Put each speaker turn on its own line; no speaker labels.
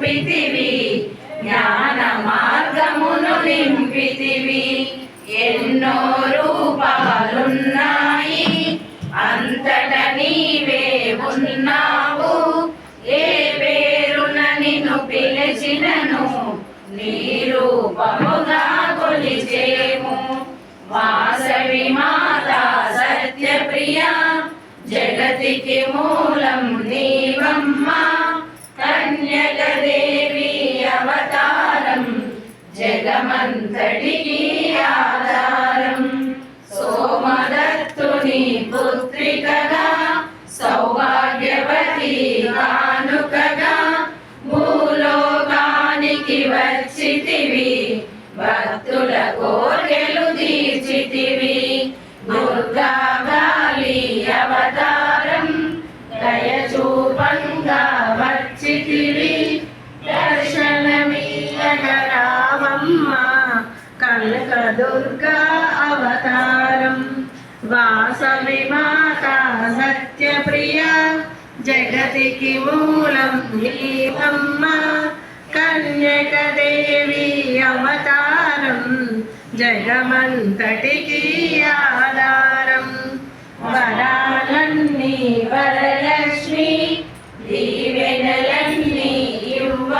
చూపితివి, జ్ఞాన మార్గమును నింపితివి. ఎన్నో రూపాలున్నాయి, అంతట నీవే ఉన్నావు. ఏ పేరున నిన్ను పిలిచినను నీ రూపముగా కొలిచేము. వాసవి మాత సత్యప్రియ, జగతికి మూలం నీవమ్మ. కన్యకదేవి అవతారం, జగమంతటికి ఆధారం. సోమదత్తుని పుత్రికగా, సౌభాగ్యవతి కానుకగా భూలోకానికి వచ్చితివి. భక్తుల కోర్కెలు తీర్చితివి. దుర్గా కాళీ అవతారం, దయచూపంగా వచ్చితివి. దర్శనమీయగా రావమ్మ, కనక దుర్గా అవతారం. వాసవి మాత సత్యప్రియ, జగతికి మూలం నీవమ్మ. కన్యకదేవి అవతారం, జగమంతటికి ఆధారం.